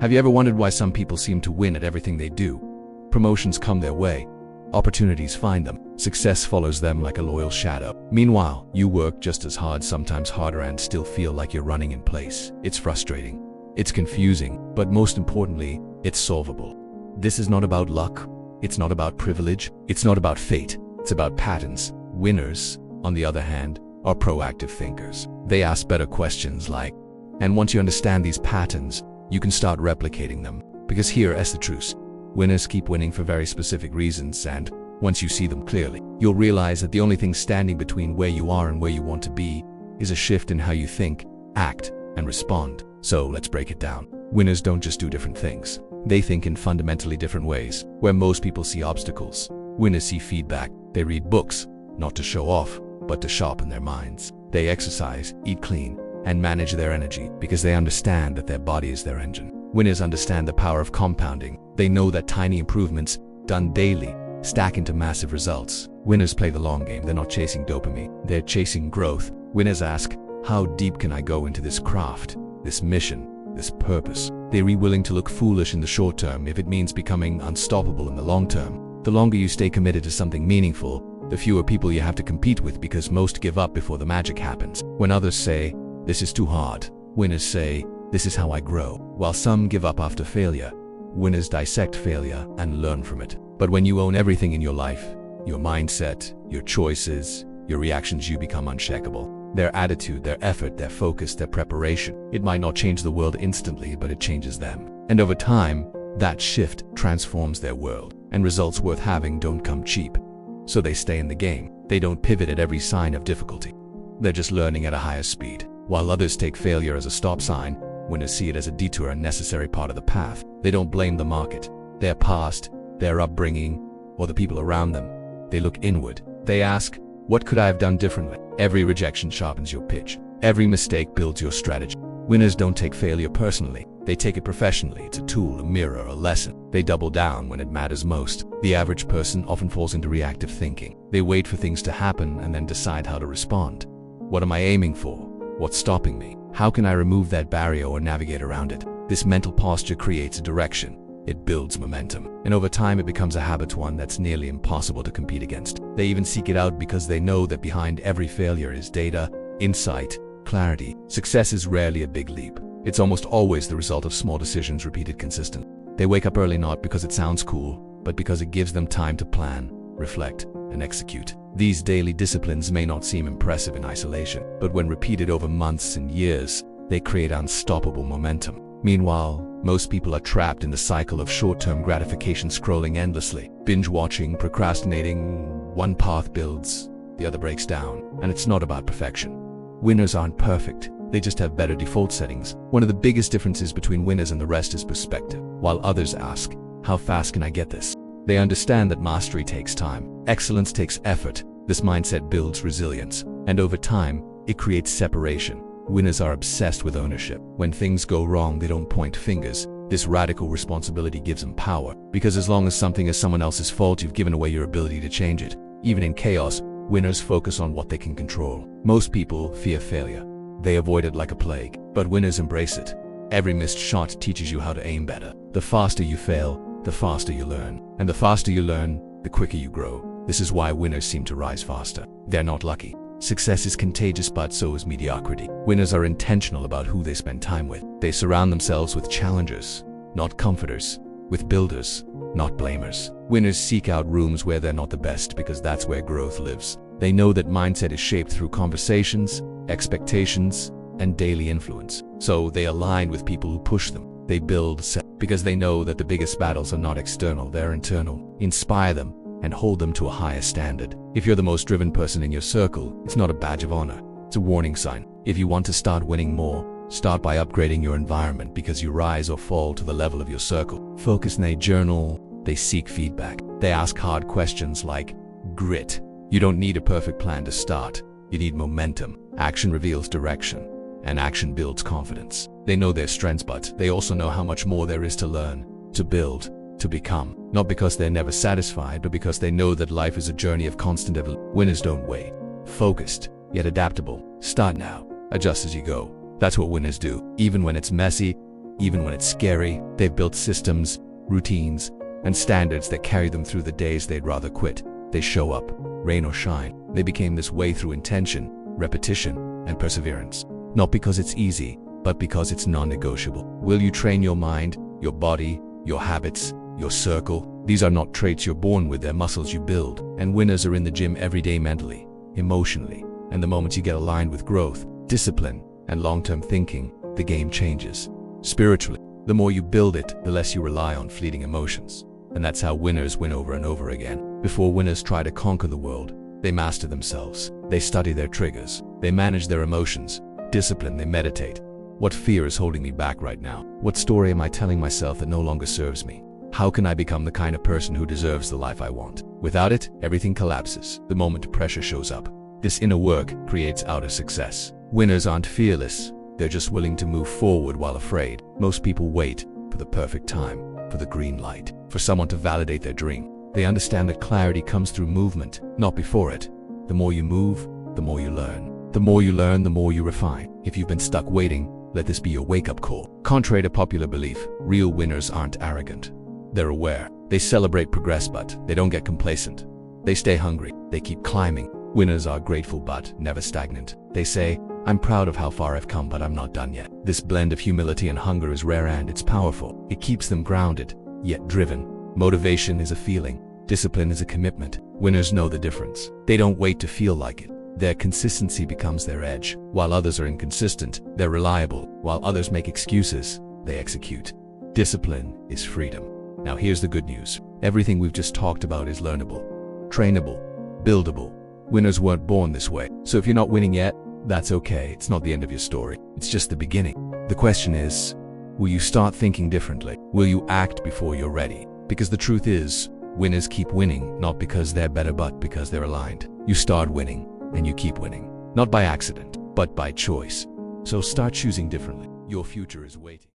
Have you ever wondered why some people seem to win at everything they do? Promotions come their way. Opportunities find them. Success follows them like a loyal shadow. Meanwhile, you work just as hard, sometimes harder, and still feel like you're running in place. It's frustrating. It's confusing, but most importantly, it's solvable. This is not about luck. It's not about privilege. It's not about fate. It's about patterns. Winners, on the other hand, are proactive thinkers. They ask better questions like, and once you understand these patterns, you can start replicating them. Because here is the truth. Winners keep winning for very specific reasons, and once you see them clearly, you'll realize that the only thing standing between where you are and where you want to be is a shift in how you think, act, and respond. So let's break it down. Winners don't just do different things. They think in fundamentally different ways. Where most people see obstacles, winners see feedback. They read books, not to show off, but to sharpen their minds. They exercise, eat clean, and manage their energy because they understand that their body is their engine. Winners understand the power of compounding. They know that tiny improvements, done daily, stack into massive results. Winners play the long game. They're not chasing dopamine. They're chasing growth. Winners ask, how deep can I go into this craft, this mission, this purpose? They're willing to look foolish in the short term if it means becoming unstoppable in the long term. The longer you stay committed to something meaningful, the fewer people you have to compete with, because most give up before the magic happens. When others say, this is too hard, winners say, this is how I grow. While some give up after failure, winners dissect failure and learn from it. But when you own everything in your life, your mindset, your choices, your reactions, you become unshakable. Their attitude, their effort, their focus, their preparation. It might not change the world instantly, but it changes them. And over time, that shift transforms their world. And results worth having don't come cheap. So they stay in the game. They don't pivot at every sign of difficulty. They're just learning at a higher speed. While others take failure as a stop sign, winners see it as a detour, a necessary part of the path. They don't blame the market, their past, their upbringing, or the people around them. They look inward. They ask, what could I have done differently? Every rejection sharpens your pitch. Every mistake builds your strategy. Winners don't take failure personally. They take it professionally. It's a tool, a mirror, a lesson. They double down when it matters most. The average person often falls into reactive thinking. They wait for things to happen and then decide how to respond. What am I aiming for? What's stopping me? How can I remove that barrier or navigate around it? This mental posture creates a direction. It builds momentum. And over time, it becomes a habit, one that's nearly impossible to compete against. They even seek it out because they know that behind every failure is data, insight, clarity. Success is rarely a big leap. It's almost always the result of small decisions repeated consistently. They wake up early not because it sounds cool, but because it gives them time to plan, reflect, and execute. These daily disciplines may not seem impressive in isolation, but when repeated over months and years, they create unstoppable momentum. Meanwhile, most people are trapped in the cycle of short-term gratification, scrolling endlessly, binge-watching, procrastinating. One path builds, the other breaks down, and it's not about perfection. Winners aren't perfect. They just have better default settings. One of the biggest differences between winners and the rest is perspective. While others ask, how fast can I get this? They understand that mastery takes time. Excellence takes effort. This mindset builds resilience. And over time, it creates separation. Winners are obsessed with ownership. When things go wrong, they don't point fingers. This radical responsibility gives them power. Because as long as something is someone else's fault, you've given away your ability to change it. Even in chaos, winners focus on what they can control. Most people fear failure. They avoid it like a plague. But winners embrace it. Every missed shot teaches you how to aim better. The faster you fail, the faster you learn. And the faster you learn, the quicker you grow. This is why winners seem to rise faster. They're not lucky. Success is contagious, but so is mediocrity. Winners are intentional about who they spend time with. They surround themselves with challengers, not comforters, with builders, not blamers. Winners seek out rooms where they're not the best because that's where growth lives. They know that mindset is shaped through conversations, expectations, and daily influence. So they align with people who push them. They build because they know that the biggest battles are not external, they're internal. Inspire them and hold them to a higher standard. If you're the most driven person in your circle, it's not a badge of honor. It's a warning sign. If you want to start winning more, start by upgrading your environment, because you rise or fall to the level of your circle. Focus. They journal. They seek feedback. They ask hard questions like grit. You don't need a perfect plan to start. You need momentum. Action reveals direction, and action builds confidence. They know their strengths, but they also know how much more there is to learn, to build, to become. Not because they're never satisfied, but because they know that life is a journey of constant evolution. Winners don't wait. Focused, yet adaptable. Start now. Adjust as you go. That's what winners do. Even when it's messy, Even when it's scary, they've built systems, routines, and standards that carry them through the days they'd rather quit. They show up, rain or shine. They became this way through intention, repetition, and perseverance. Not because it's easy, but because it's non-negotiable. Will you train your mind, your body, your habits, your circle? These are not traits you're born with, they're muscles you build. And winners are in the gym every day mentally, emotionally. And the moment you get aligned with growth, discipline, and long-term thinking, the game changes. Spiritually, the more you build it, the less you rely on fleeting emotions. And that's how winners win over and over again. Before winners try to conquer the world, they master themselves. They study their triggers. They manage their emotions. Discipline, they meditate. What fear is holding me back right now? What story am I telling myself that no longer serves me? How can I become the kind of person who deserves the life I want? Without it, everything collapses the moment pressure shows up. This inner work creates outer success. Winners aren't fearless. They're just willing to move forward while afraid. Most people wait for the perfect time, for the green light, for someone to validate their dream. They understand that clarity comes through movement, not before it. The more you move, the more you learn. The more you learn, the more you refine. If you've been stuck waiting, let this be your wake-up call. Contrary to popular belief, real winners aren't arrogant. They're aware. They celebrate progress, but they don't get complacent. They stay hungry. They keep climbing. Winners are grateful but never stagnant. They say, I'm proud of how far I've come, but I'm not done yet. This blend of humility and hunger is rare and it's powerful. It keeps them grounded, yet driven. Motivation is a feeling. Discipline is a commitment. Winners know the difference. They don't wait to feel like it. Their consistency becomes their edge. While others are inconsistent, they're reliable. While others make excuses, they execute. Discipline is freedom. Now here's the good news. Everything we've just talked about is learnable, trainable, buildable. Winners weren't born this way. So if you're not winning yet, that's okay. It's not the end of your story. It's just the beginning. The question is, will you start thinking differently? Will you act before you're ready? Because the truth is, winners keep winning, not because they're better, but because they're aligned. You start winning, and you keep winning. Not by accident, but by choice. So start choosing differently. Your future is waiting.